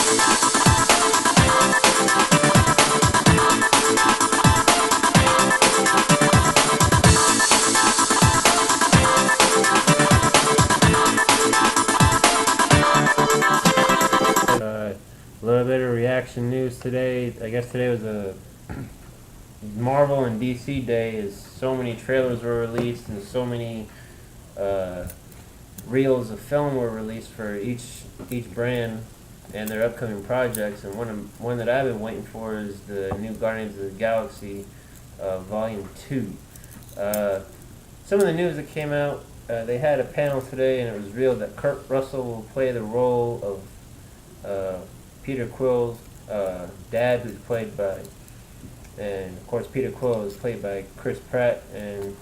A little bit of reaction news today. I guess today was a Marvel and DC day, as so many trailers were released and so many reels of film were released for each brand and their upcoming projects. And one that I've been waiting for is the new Guardians of the Galaxy Volume 2. Some of the news that came out, they had a panel today, and it was revealed that Kurt Russell will play the role of Peter Quill's dad, who's played by, and of course Peter Quill is played by Chris Pratt. And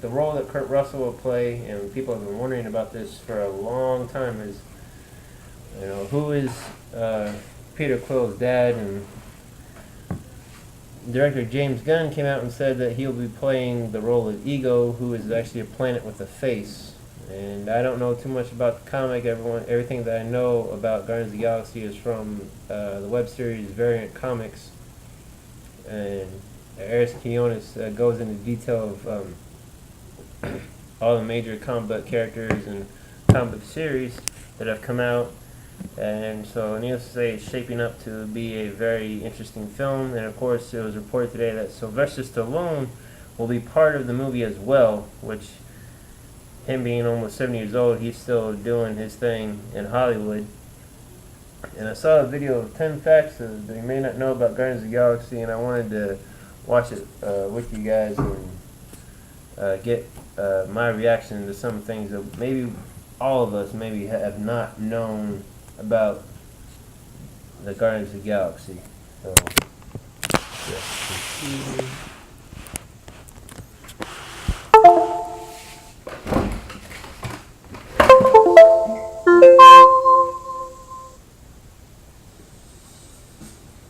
the role that Kurt Russell will play, and people have been wondering about this for a long time, is, you know, who is Peter Quill's dad? And director James Gunn came out and said that he'll be playing the role of Ego, who is actually a planet with a face. And I don't know too much about the comic. Everything that I know about Guardians of the Galaxy is from the web series Variant Comics. And Aris Quinones goes into detail of all the major comic book characters and comic book series that have come out. And so, needless to say, it's shaping up to be a very interesting film. And of course, it was reported today that Sylvester Stallone will be part of the movie as well, which, him being almost 70 years old, he's still doing his thing in Hollywood. And I saw a video of 10 facts that you may not know about Guardians of the Galaxy, and I wanted to watch it with you guys and get my reaction to some things that maybe all of us maybe have not known about the Guardians of the Galaxy. So, yeah.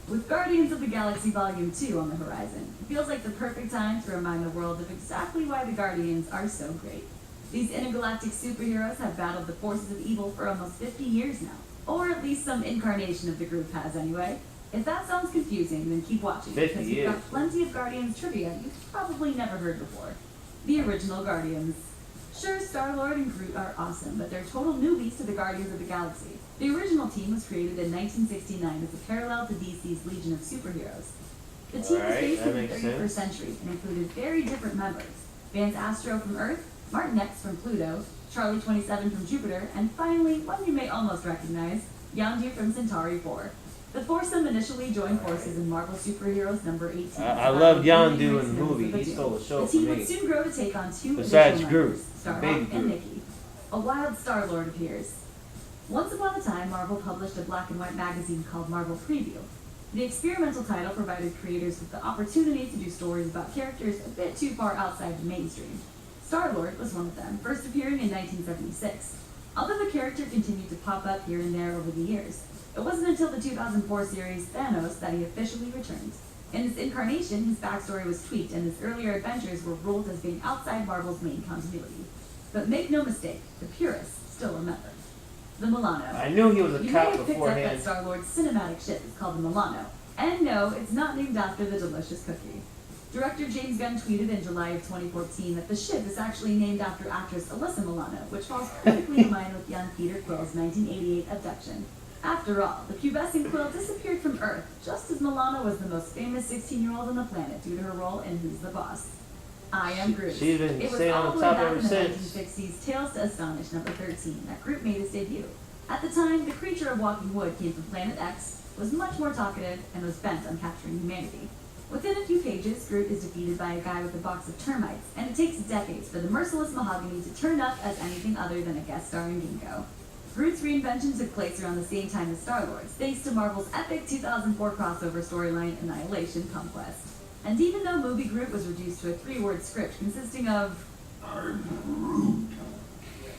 With Guardians of the Galaxy Volume 2 on the horizon, it feels like the perfect time to remind the world of exactly why the Guardians are so great. These intergalactic superheroes have battled the forces of evil for almost 50 years now, or at least some incarnation of the group has anyway. If that sounds confusing, then keep watching, because we've got plenty of Guardians trivia you've probably never heard before. The original Guardians. Sure, Star-Lord and Groot are awesome, but they're total newbies to the Guardians of the Galaxy. The original team was created in 1969 as a parallel to DC's Legion of Superheroes. The team was based in the 31st century and included very different members. Vance Astro from Earth, Martin X from Pluto, Charlie 27 from Jupiter, and finally, one you may almost recognize, Yondu from Centauri 4. The foursome initially joined forces in Marvel Superheroes number 18. I loved Yondu in the movie. He stole the show for me. The team would soon grow to take on two besides additional Groot, members, Starhawk and Nikki. A wild Star-Lord appears. Once upon a time, Marvel published a black and white magazine called Marvel Preview. The experimental title provided creators with the opportunity to do stories about characters a bit too far outside the mainstream. Star-Lord was one of them, first appearing in 1976. Although the character continued to pop up here and there over the years, it wasn't until the 2004 series Thanos that he officially returned. In this incarnation, his backstory was tweaked and his earlier adventures were ruled as being outside Marvel's main continuity. But make no mistake, the purists still remember. The Milano. I knew he was a cop beforehand. You may have picked up that Star-Lord's cinematic ship is called the Milano. And no, it's not named after the delicious cookie. Director James Gunn tweeted in July of 2014 that the ship is actually named after actress Alyssa Milano, which falls perfectly in line with young Peter Quill's 1988 abduction. After all, the pubescent Quill disappeared from Earth, just as Milano was the most famous 16-year-old on the planet due to her role in Who's the Boss? I Am Groot. She's been It was staying all on the the way top back ever in the since. 1960s Tales to Astonish number 13 that Groot made his debut. At the time, the creature of walking wood came from Planet X, was much more talkative, and was bent on capturing humanity. Within a few pages, Groot is defeated by a guy with a box of termites, and it takes decades for the merciless Mahogany to turn up as anything other than a guest starring Ginkgo. Groot's reinvention took place around the same time as Star-Lord's, thanks to Marvel's epic 2004 crossover storyline Annihilation Conquest. And even though movie Groot was reduced to a 3-word script consisting of I'm Groot.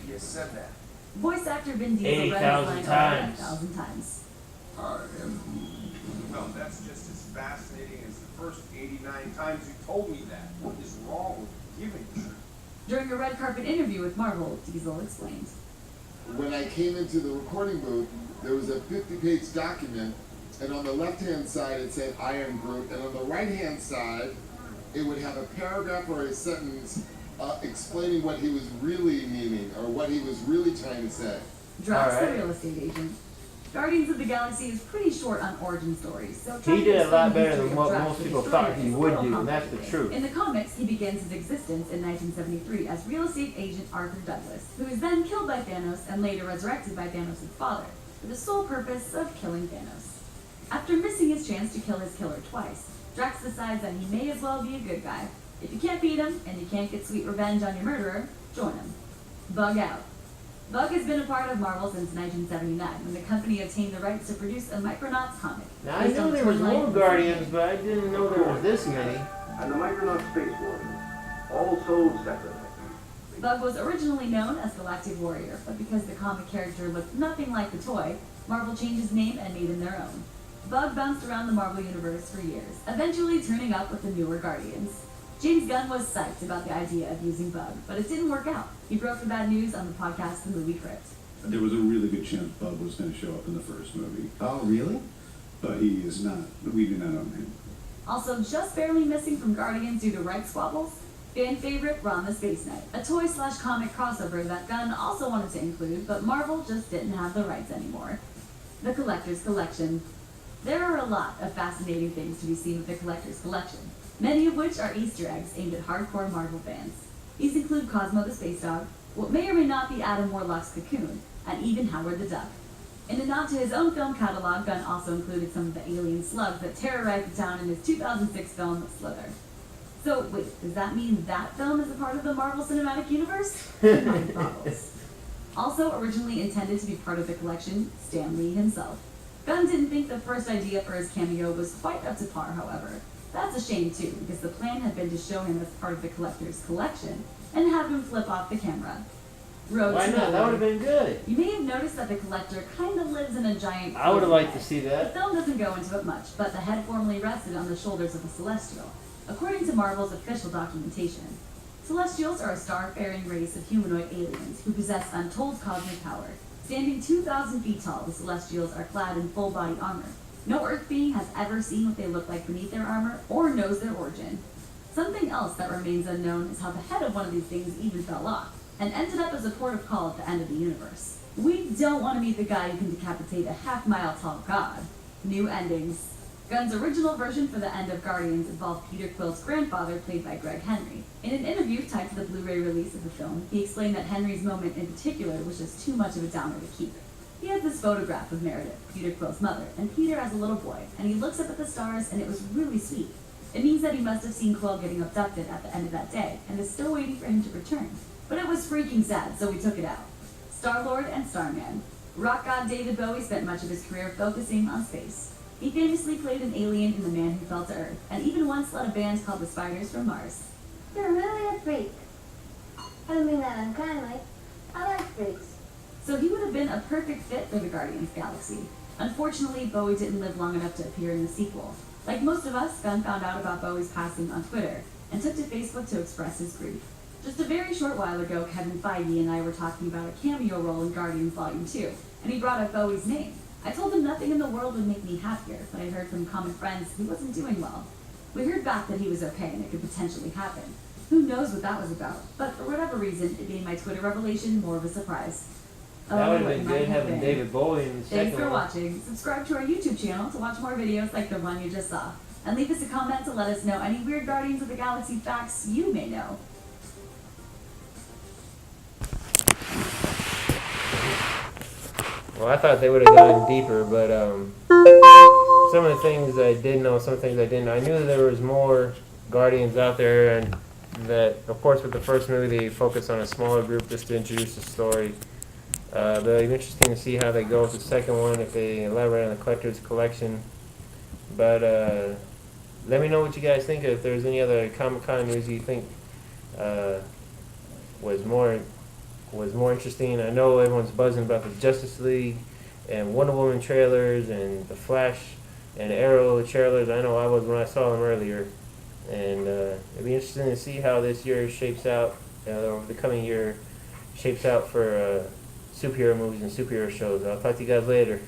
You said that. voice actor Vin Diesel read his line over 1,000 times. I am Groot. Well, that's just as fascinating as the first 89 times you told me that. What is wrong with giving the truth? During a red carpet interview with Marvel, Diesel explained. When I came into the recording booth, there was a 50-page document, and on the left-hand side it said I am Groot, and on the right-hand side it would have a paragraph or a sentence explaining what he was really meaning, or what he was really trying to say. Drax, Alright. the real estate agent. Guardians of the Galaxy is pretty short on origin stories, so He did a lot better than than what most people thought he would do, and that's the truth. In the comics, he begins his existence in 1973 as real estate agent Arthur Douglas, who is then killed by Thanos and later resurrected by Thanos' father, for the sole purpose of killing Thanos. After missing his chance to kill his killer twice, Drax decides that he may as well be a good guy. If you can't beat him, and you can't get sweet revenge on your murderer, join him. Bug out. Bug has been a part of Marvel since 1979, when the company obtained the rights to produce a Micronauts comic. Now, I based on knew the there was storyline more of the Guardians, series. but I didn't know there was this many. And the Micronaut Space Warriors, all sold separately. Bug was originally known as Galactic Warrior, but because the comic character looked nothing like the toy, Marvel changed his name and made him their own. Bug bounced around the Marvel Universe for years, eventually turning up with the newer Guardians. James Gunn was psyched about the idea of using Bug, but it didn't work out. He broke the bad news on the podcast The Movie Crypt. There was a really good chance Bub was going to show up in the first movie, Oh, really? but he is not. We do not own him. Also, just barely missing from Guardians due to rights squabbles, fan favorite Ron the Space Knight, a toy/comic crossover that Gunn also wanted to include, but Marvel just didn't have the rights anymore. The Collector's Collection. There are a lot of fascinating things to be seen with the Collector's Collection, many of which are Easter eggs aimed at hardcore Marvel fans. These include Cosmo the Space Dog, what may or may not be Adam Warlock's cocoon, and even Howard the Duck. In a nod to his own film catalog, Gunn also included some of the alien slugs that terrorized the town in his 2006 film Slither. So wait, does that mean that film is a part of the Marvel Cinematic Universe? Mind boggles. Also originally intended to be part of the collection, Stan Lee himself. Gunn didn't think the first idea for his cameo was quite up to par, however. That's a shame too, because the plan had been to show him as part of the collector's collection and have him flip off the camera. Road Why to not? That would have been good. You may have noticed that the collector kind of lives in a giant... I would have liked to see The that. film doesn't go into it much, but the head formerly rested on the shoulders of a Celestial, according to Marvel's official documentation. Celestials are a star-faring race of humanoid aliens who possess untold cosmic power. Standing 2,000 feet tall, the Celestials are clad in full-body armor. No Earth being has ever seen what they look like beneath their armor or knows their origin. Something else that remains unknown is how the head of one of these things even fell off, and ended up as a port of call at the end of the universe. We don't want to meet the guy who can decapitate a half-mile-tall god. New endings. Gunn's original version for the end of Guardians involved Peter Quill's grandfather, played by Greg Henry. In an interview tied to the Blu-ray release of the film, he explained that Henry's moment in particular was just too much of a downer to keep. He has this photograph of Meredith, Peter Quill's mother, and Peter as a little boy, and he looks up at the stars, and it was really sweet. It means that he must have seen Quill getting abducted at the end of that day, and is still waiting for him to return. But it was freaking sad, so we took it out. Star-Lord and Starman. Rock god David Bowie spent much of his career focusing on space. He famously played an alien in The Man Who Fell to Earth, and even once led a band called the Spiders from Mars. You're really a freak. I don't mean that unkindly. I like freaks. So he would have been a perfect fit for the Guardians Galaxy. Unfortunately, Bowie didn't live long enough to appear in the sequel. Like most of us, Gunn found out about Bowie's passing on Twitter, and took to Facebook to express his grief. Just a very short while ago, Kevin Feige and I were talking about a cameo role in Guardians Volume 2, and he brought up Bowie's name. I told him nothing in the world would make me happier, but I heard from common friends he wasn't doing well. We heard back that he was okay and it could potentially happen. Who knows what that was about, but for whatever reason, it made my Twitter revelation more of a surprise. That would have what been might good have having been. David Bowie in the Thanks second for one. watching. Subscribe to our YouTube channel to watch more videos like the one you just saw. And leave us a comment to let us know any weird Guardians of the Galaxy facts you may know. Well, I thought they would have gone deeper, but some of the things I did know, some things I didn't know. I knew that there was more Guardians out there, and that, of course, with the first movie, they focused on a smaller group just to introduce the story. But it'll be interesting to see how they go with the second one, if they elaborate on the collector's collection. But let me know what you guys think. If there's any other Comic-Con news you think was more interesting. I know everyone's buzzing about the Justice League and Wonder Woman trailers and the Flash and Arrow trailers. I know I was when I saw them earlier. And it'll be interesting to see how this year shapes out, or the coming year shapes out for superhero movies and superhero shows. I'll talk to you guys later.